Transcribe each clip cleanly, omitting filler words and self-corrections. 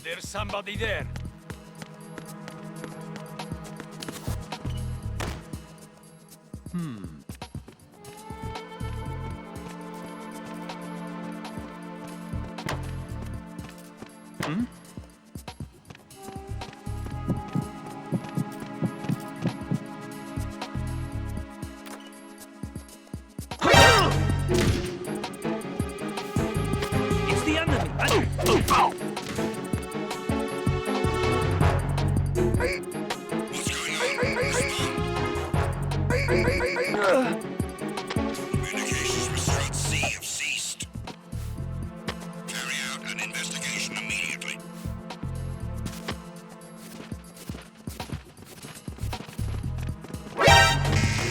There's somebody there. It's the enemy. Communications with Strut C have ceased. Carry out an investigation immediately.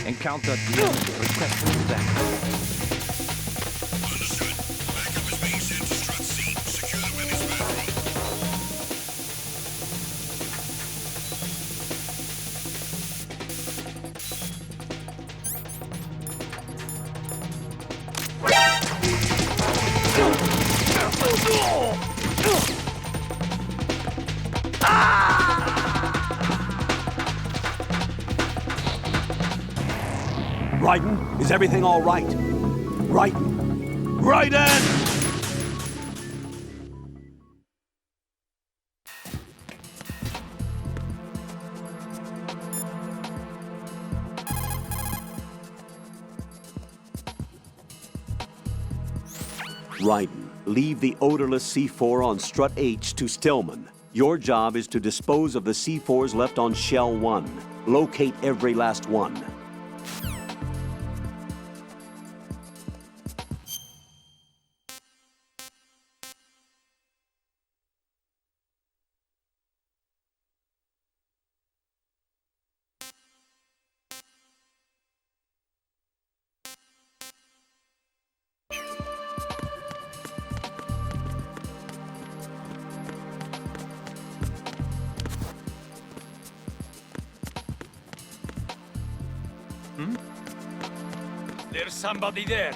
Encounter the enemy. Requesting backup. Understood. Backup is being sent to Strut C. Secure the women's bathroom. Raiden, is everything all right? Raiden! Raiden! Raiden, leave the odorless C4 on Strut H to Stillman. Your job is to dispose of the C4s left on Shell 1. Locate every last one. There's somebody there.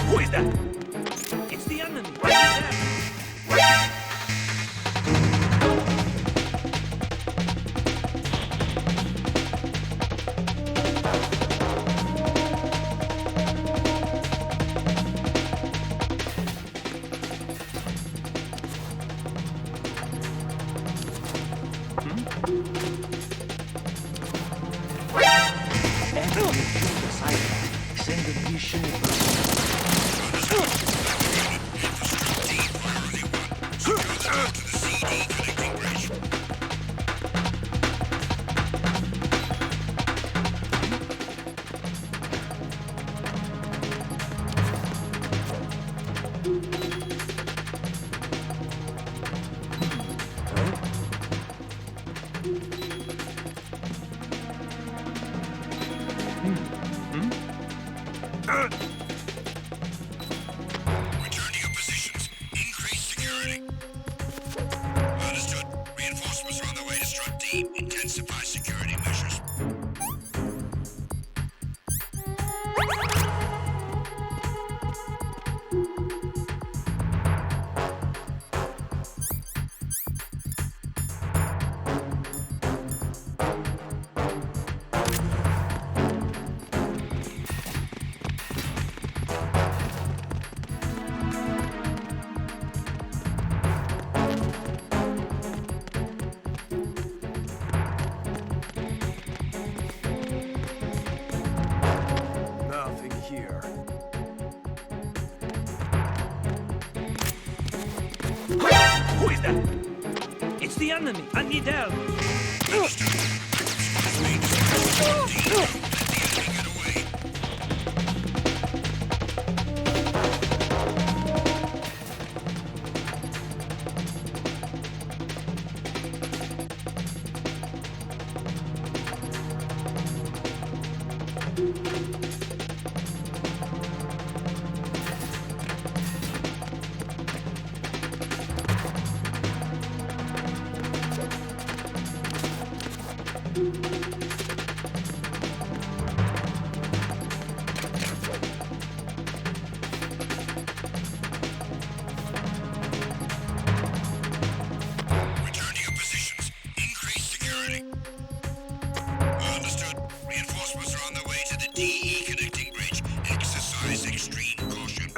Who is that? It's the enemy. Send a mission. Return to your positions. Increase security. Understood. Reinforcements are on their way to Strut D. Intensify security measures. It's the enemy. I need help. Return to your positions. Increase security. Understood. Reinforcements are on their way to the DE connecting bridge. Exercise extreme caution.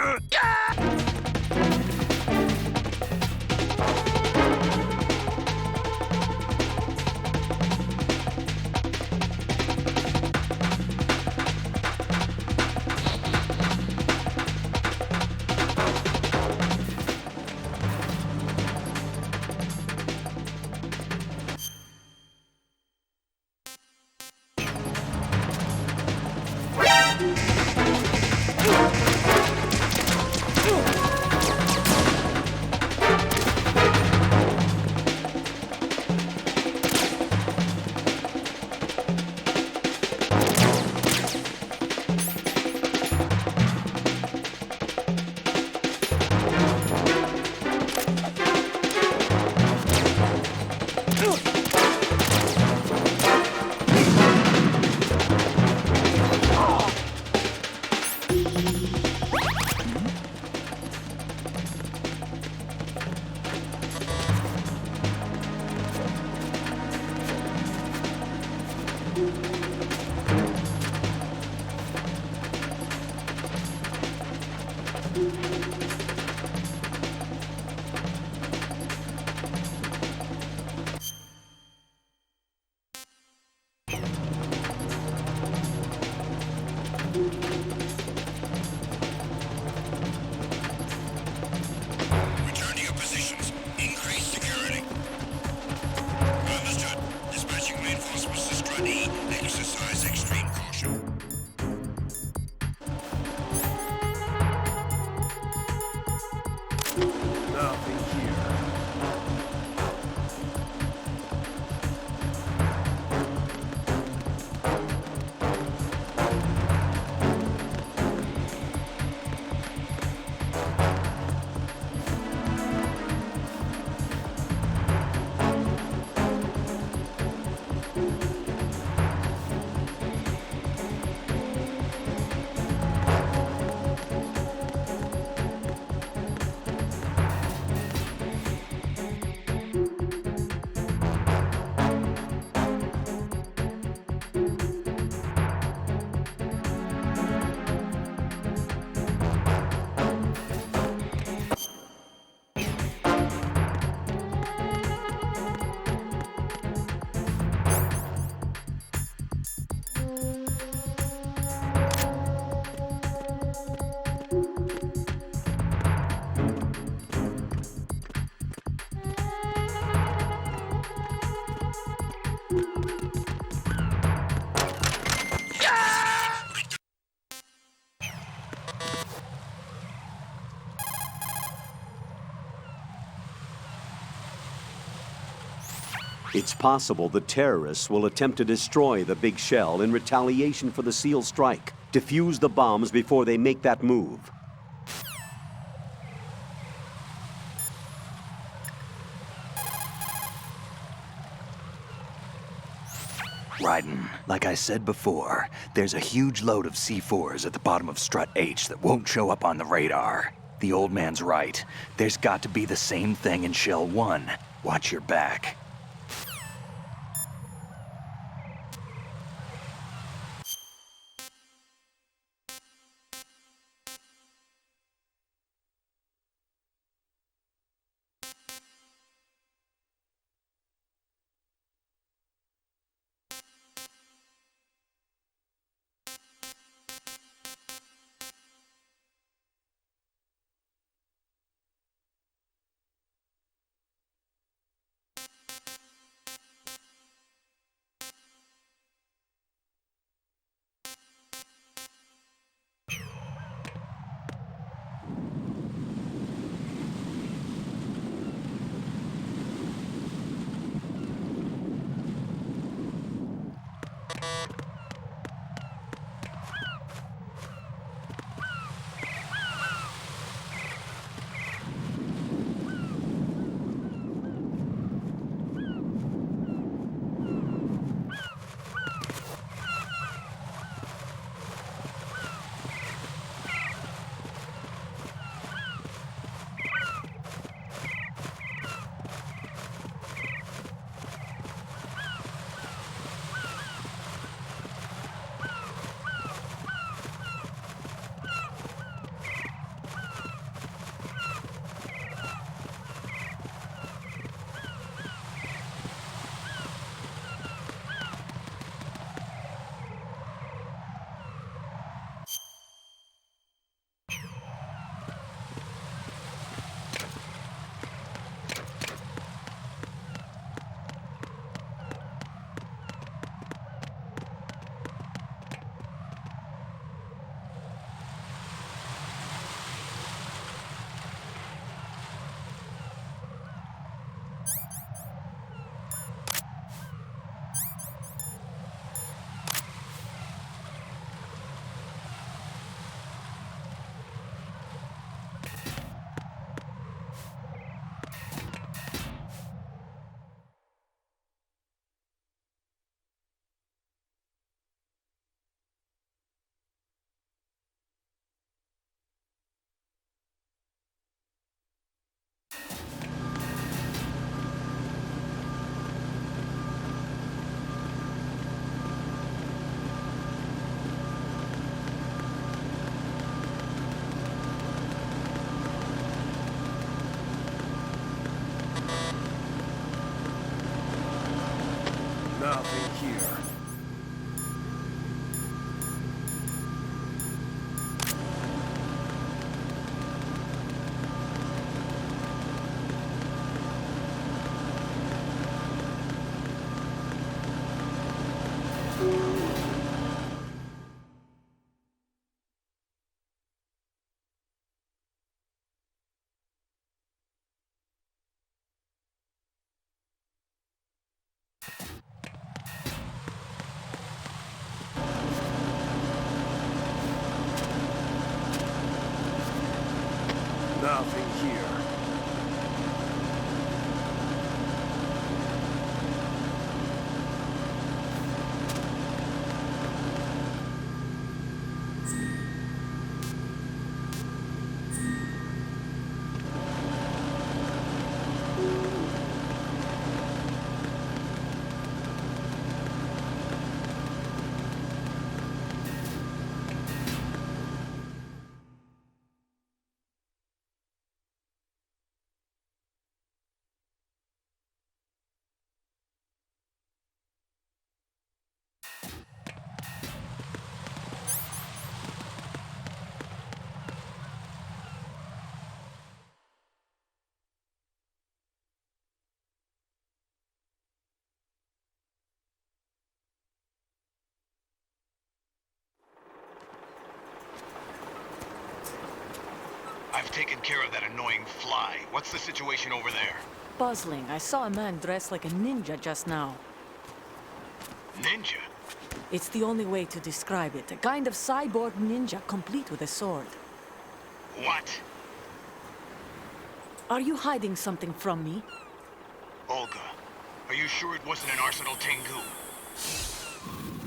Return to your positions. Increase security. Understood. Dispatching reinforcements to Strut E. Exercise extreme caution. It's possible the terrorists will attempt to destroy the big shell in retaliation for the SEAL strike. Defuse the bombs before they make that move. Raiden, like I said before, there's a huge load of C4s at the bottom of Strut H that won't show up on the radar. The old man's right. There's got to be the same thing in Shell 1. Watch your back. Nothing here. Nothing here. I've taken care of that annoying fly. What's the situation over there? Puzzling. I saw a man dressed like a ninja just now. Ninja? It's the only way to describe it. A kind of cyborg ninja, complete with a sword. What? Are you hiding something from me? Olga, are you sure it wasn't an Arsenal Tengu?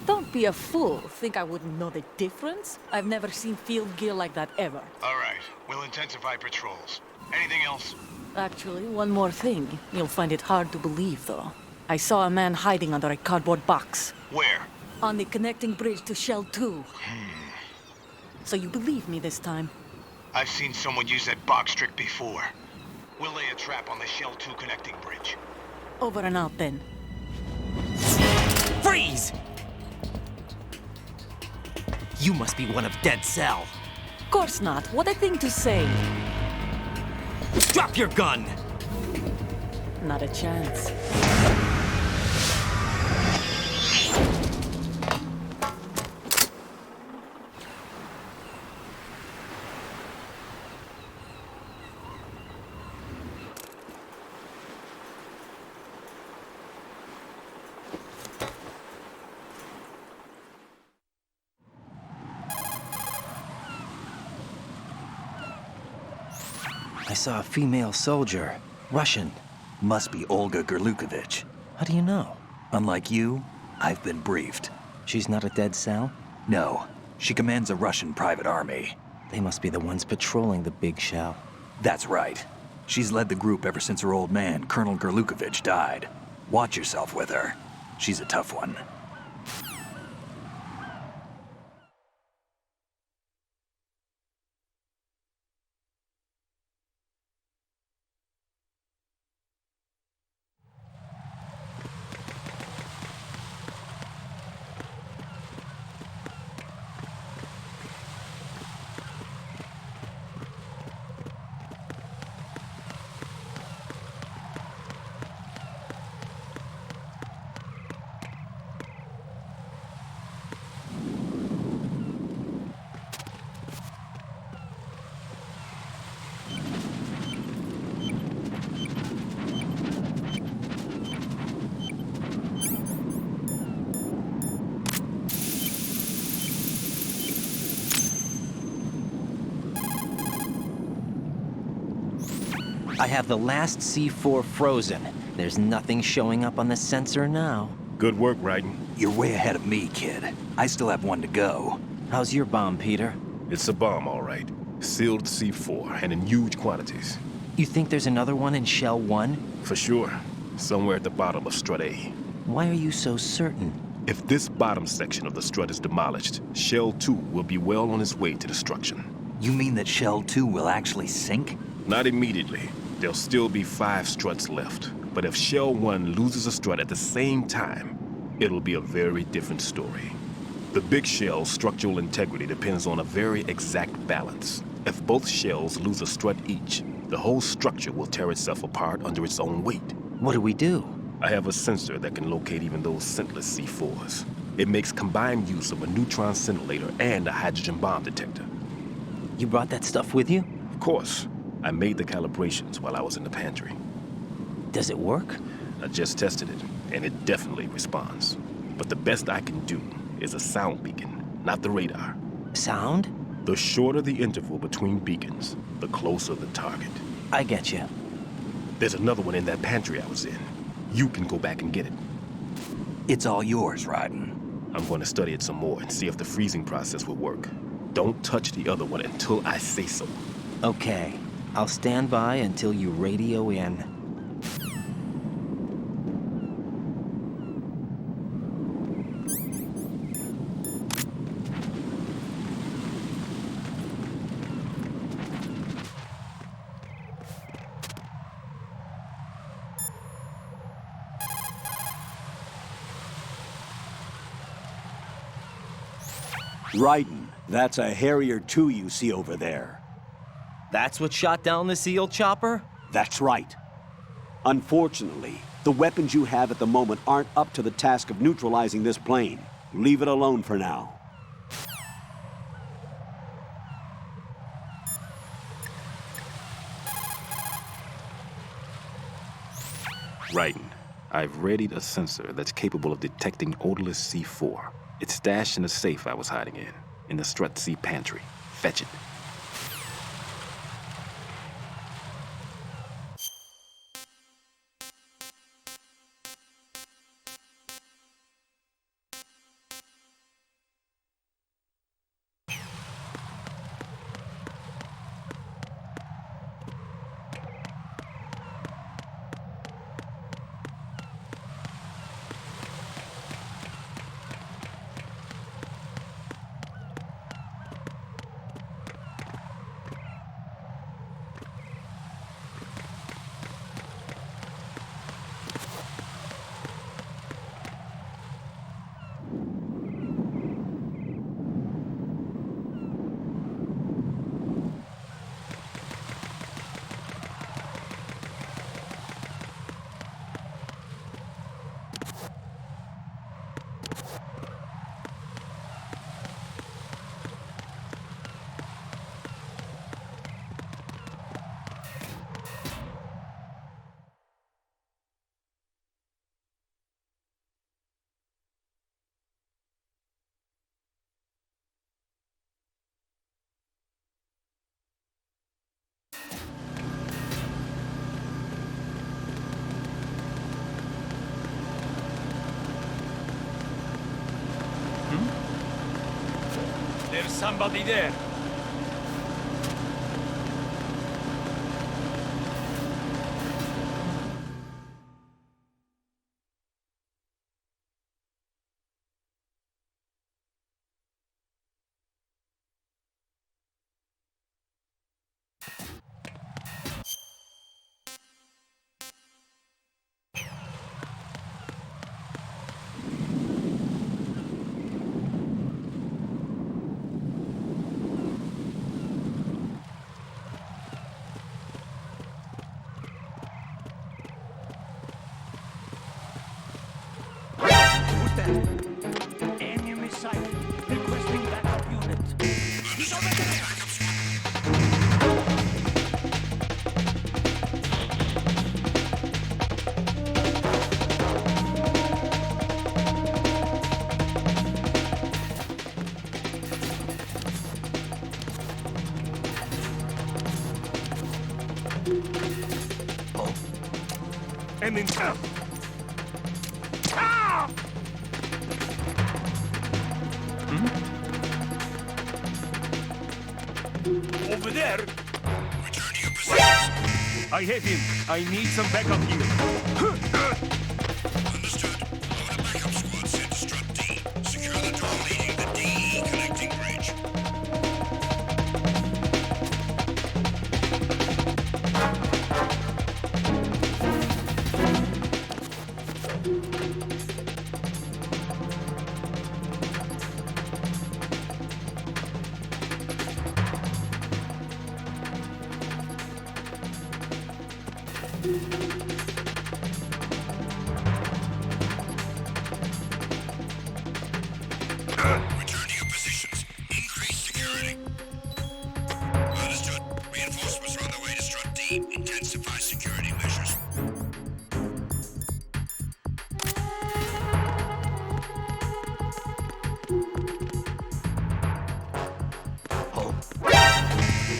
Don't be a fool. Think I wouldn't know the difference? I've never seen field gear like that ever. All right, we'll intensify patrols. Anything else? Actually, one more thing. You'll find it hard to believe, though. I saw a man hiding under a cardboard box. Where? On the connecting bridge to Shell 2. So you believe me this time? I've seen someone use that box trick before. We'll lay a trap on the Shell 2 connecting bridge. Over and out, then. Freeze! You must be one of Dead Cell. Of course not. What a thing to say. Drop your gun! Not a chance. I saw a female soldier. Russian. Must be Olga Gerlukovich. How do you know? Unlike you, I've been briefed. She's not a dead cell? No. She commands a Russian private army. They must be the ones patrolling the big shell. That's right. She's led the group ever since her old man, Colonel Gerlukovich, died. Watch yourself with her. She's a tough one. I have the last C4 frozen. There's nothing showing up on the sensor now. Good work, Raiden. You're way ahead of me, kid. I still have one to go. How's your bomb, Peter? It's a bomb, all right. Sealed C4, and in huge quantities. You think there's another one in Shell 1? For sure. Somewhere at the bottom of Strut A. Why are you so certain? If this bottom section of the strut is demolished, Shell 2 will be well on its way to destruction. You mean that Shell 2 will actually sink? Not immediately. There'll still be 5 struts left. But if Shell 1 loses a strut at the same time, it'll be a very different story. The big shell's structural integrity depends on a very exact balance. If both shells lose a strut each, the whole structure will tear itself apart under its own weight. What do we do? I have a sensor that can locate even those scentless C4s. It makes combined use of a neutron scintillator and a hydrogen bomb detector. You brought that stuff with you? Of course. I made the calibrations while I was in the pantry. Does it work? I just tested it, and it definitely responds. But the best I can do is a sound beacon, not the radar. Sound? The shorter the interval between beacons, the closer the target. I get you. There's another one in that pantry I was in. You can go back and get it. It's all yours, Raiden. I'm going to study it some more and see if the freezing process will work. Don't touch the other one until I say so. Okay. I'll stand by until you radio in. Raiden, that's a Harrier 2 you see over there. That's what shot down the SEAL chopper? That's right. Unfortunately, the weapons you have at the moment aren't up to the task of neutralizing this plane. Leave it alone for now. Raiden, I've readied a sensor that's capable of detecting odorless C4. It's stashed in a safe I was hiding in the Strut C pantry. Fetch it. There's somebody there. Enemy sighted. Requesting backup unit. And in town. Over there. Return to your positions. I have him. I need some backup here. Understood. Load a backup squad sent to Strut D. Secure the door leading the DE connecting bridge. Return to your positions. Increase security. Understood. Reinforcements are on their way to Strut D. Intensify security measures.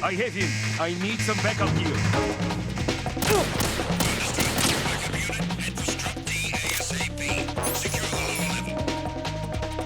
I have him. I need some backup gear. Understood. Backup unit, head for Strut D ASAP. Secure the lower level.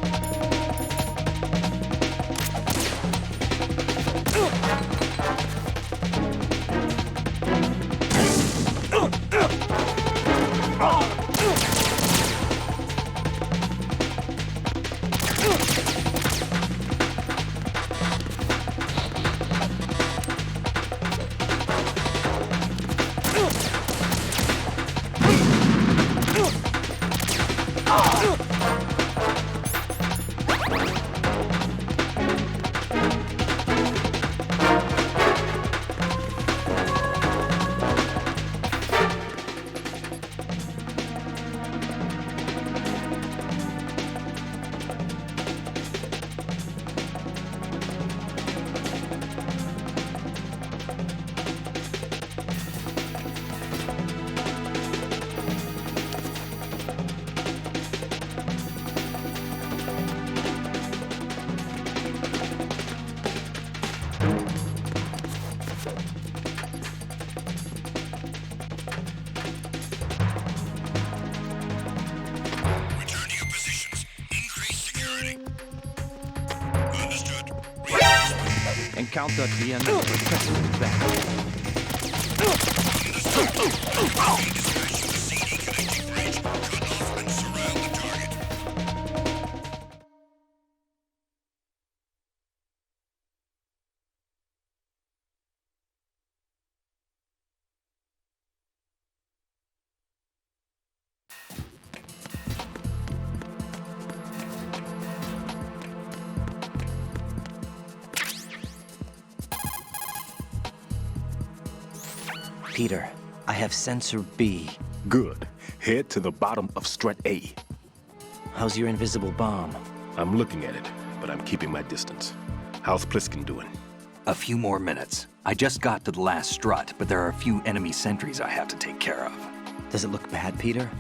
Return to your positions. Increase security. Understood. Reinforcements. Encounter DNS requested back. Dispatch to the CD connecting bridge. Cut off and surround the target. Peter, I have sensor B. Good. Head to the bottom of Strut A. How's your invisible bomb? I'm looking at it, but I'm keeping my distance. How's Pliskin doing? A few more minutes. I just got to the last strut, but there are a few enemy sentries I have to take care of. Does it look bad, Peter?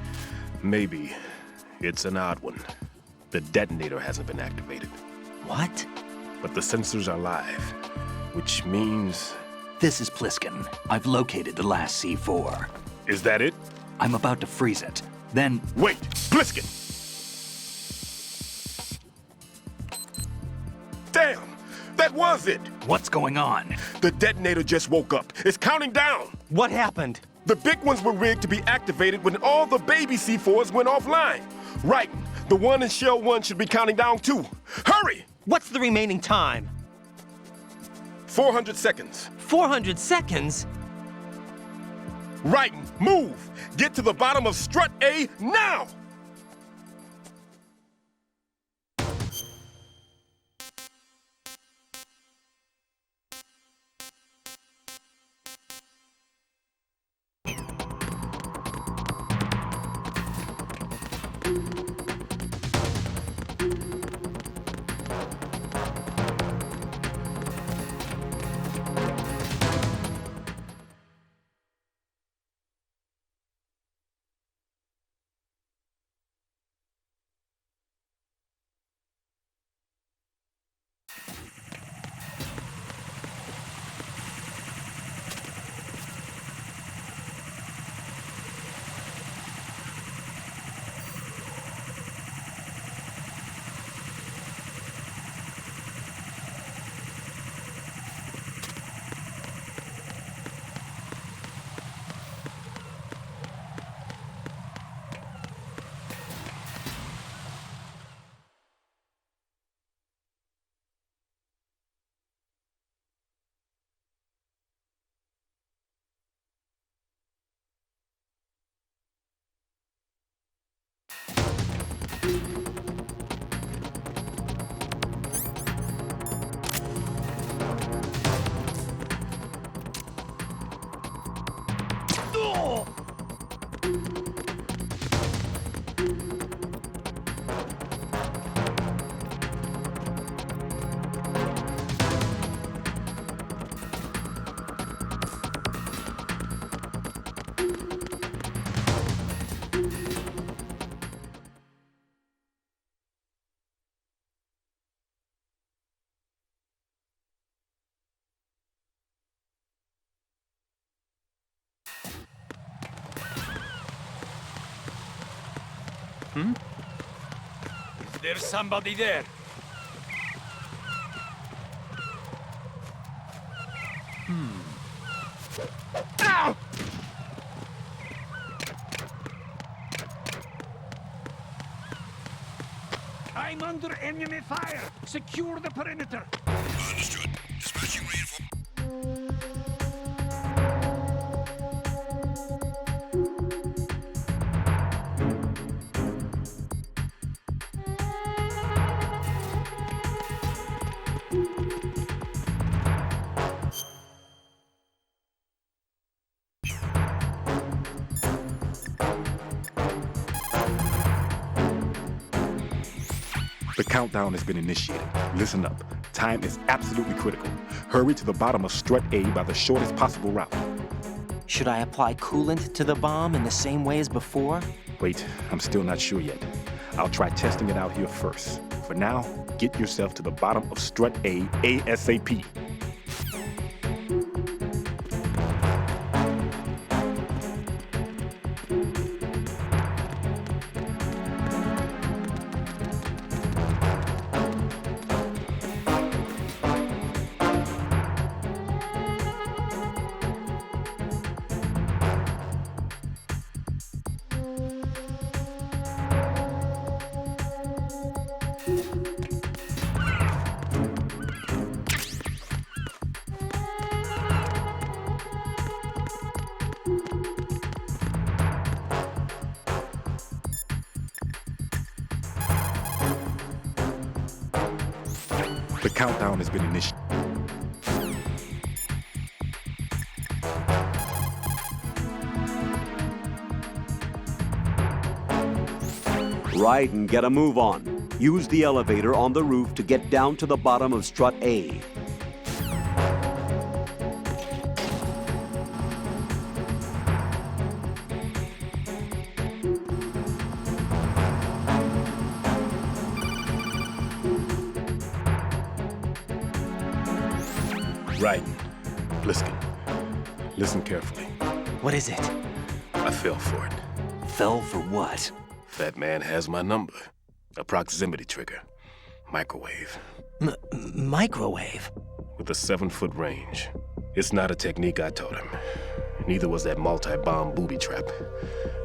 Maybe. It's an odd one. The detonator hasn't been activated, What? but the sensors are live, which means... This is Pliskin. I've located the last C4. Is that it? I'm about to freeze it. Then, Wait! Pliskin! Damn! That was it! what's going on? The detonator just woke up. It's counting down! What happened? The big ones were rigged to be activated when all the baby C4s went offline. Right. The one in Shell 1 should be counting down too. Hurry! What's the remaining time? 400 seconds. 400 seconds? Right. Move! Get to the bottom of Strut A now! Is there somebody there? Ow! I'm under enemy fire. Secure the perimeter. Understood. Dispatching reinforcements. The countdown has been initiated. Listen up. Time is absolutely critical. Hurry to the bottom of strut A by the shortest possible route. Should I apply coolant to the bomb in the same way as before? Wait, I'm still not sure yet. I'll try testing it out here first. For now, get yourself to the bottom of strut A ASAP. The countdown has been initiated. Raiden, get a move on. Use the elevator on the roof to get down to the bottom of strut A. Raiden, Bliskin, listen carefully. What is it? I fell for it. Fell for what? That man has my number. A proximity trigger. Microwave. Microwave? With a 7-foot range. It's not a technique I taught him. Neither was that multi-bomb booby trap.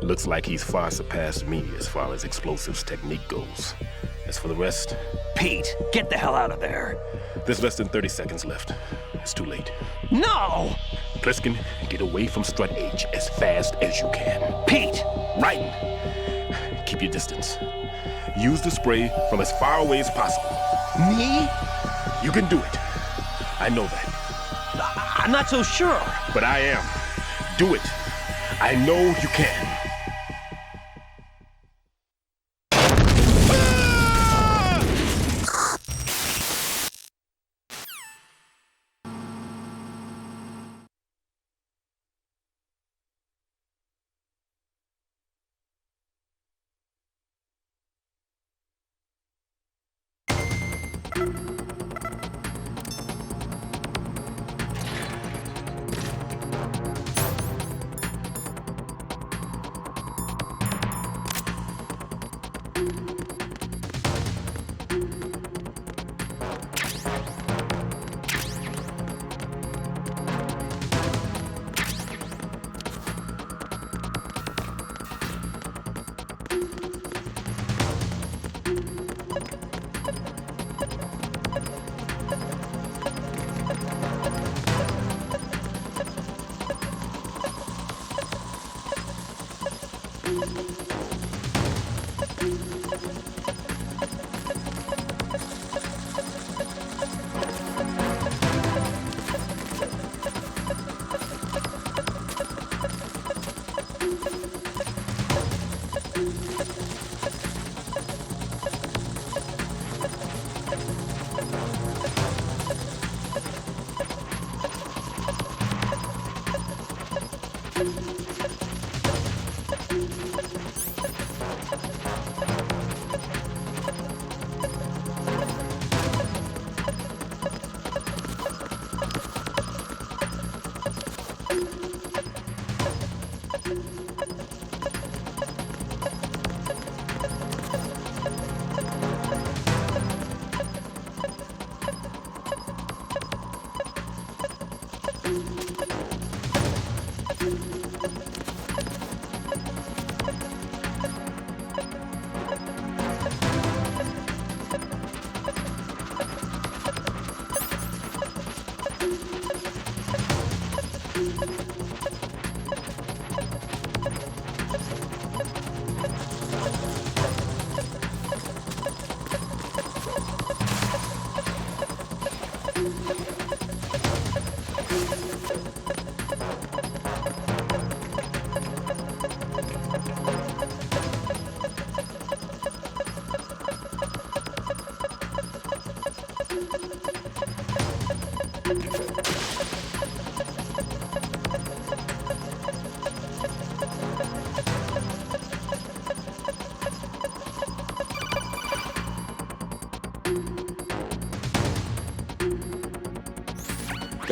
Looks like he's far surpassed me as far as explosives technique goes. As for the rest... Pete, get the hell out of there. There's less than 30 seconds left. It's too late. No! Bliskin, get away from strut H as fast as you can. Pete! Raiden, keep your distance. Use the spray from as far away as possible. Me? You can do it. I know that. I'm not so sure. But I am. Do it. I know you can.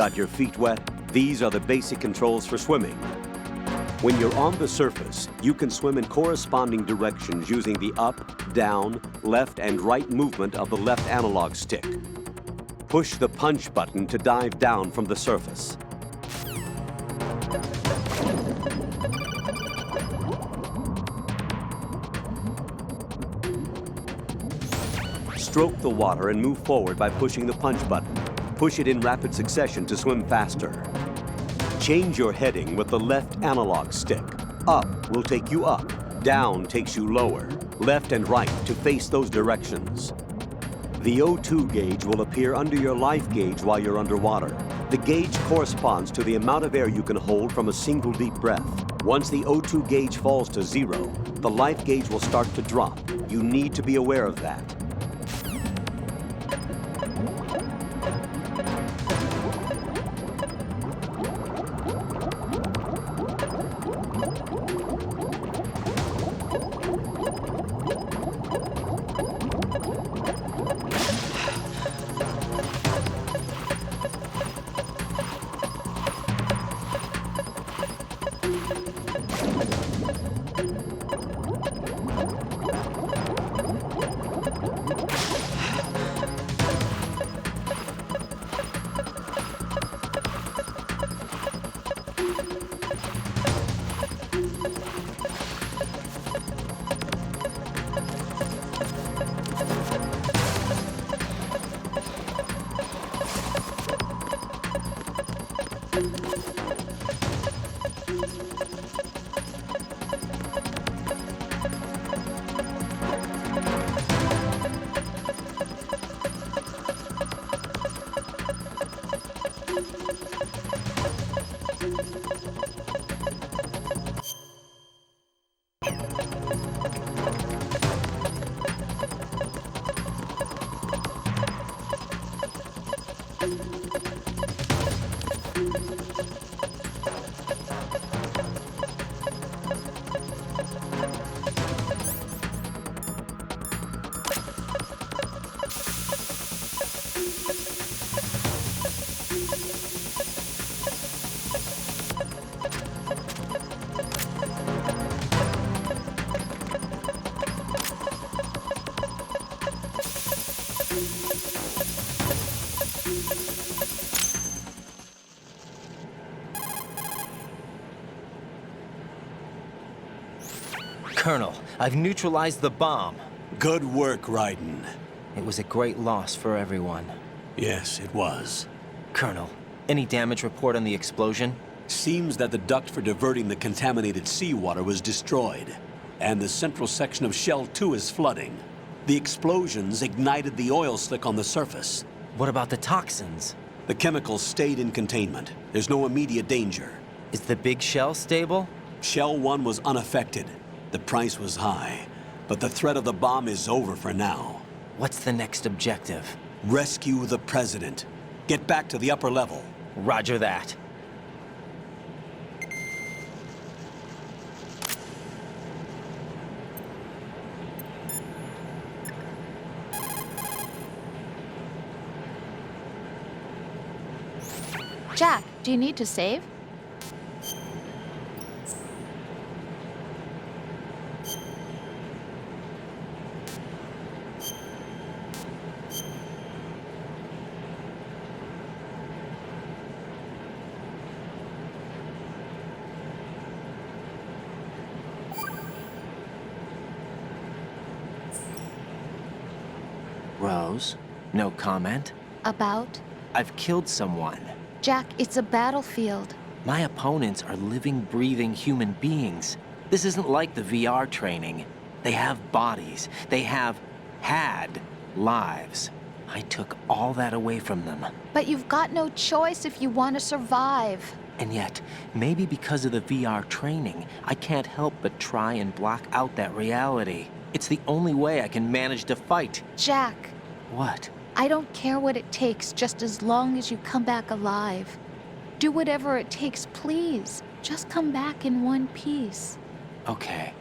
Got your feet wet? These are the basic controls for swimming. When you're on the surface, you can swim in corresponding directions using the up, down, left, and right movement of the left analog stick. Push the punch button to dive down from the surface. Stroke the water and move forward by pushing the punch button. Push it in rapid succession to swim faster. Change your heading with the left analog stick. Up will take you up, down takes you lower, left and right to face those directions. The O2 gauge will appear under your life gauge while you're underwater. The gauge corresponds to the amount of air you can hold from a single deep breath. Once the O2 gauge falls to 0, the life gauge will start to drop. You need to be aware of that. Colonel, I've neutralized the bomb. Good work, Raiden. It was a great loss for everyone. Yes, it was. Colonel, any damage report on the explosion? Seems that the duct for diverting the contaminated seawater was destroyed, and the central section of Shell 2 is flooding. The explosions ignited the oil slick on the surface. What about the toxins? The chemicals stayed in containment. There's no immediate danger. Is the big shell stable? Shell 1 was unaffected. The price was high, but the threat of the bomb is over for now. What's the next objective? Rescue the President. Get back to the upper level. Roger that. Jack, do you need to save? Rose, no comment? About? I've killed someone. Jack, it's a battlefield. My opponents are living, breathing human beings. This isn't like the VR training. They have bodies. They have had lives. I took all that away from them. But you've got no choice if you want to survive. And yet, maybe because of the VR training, I can't help but try and block out that reality. It's the only way I can manage to fight. Jack. What? I don't care what it takes, just as long as you come back alive. Do whatever it takes, please. Just come back in one piece. Okay.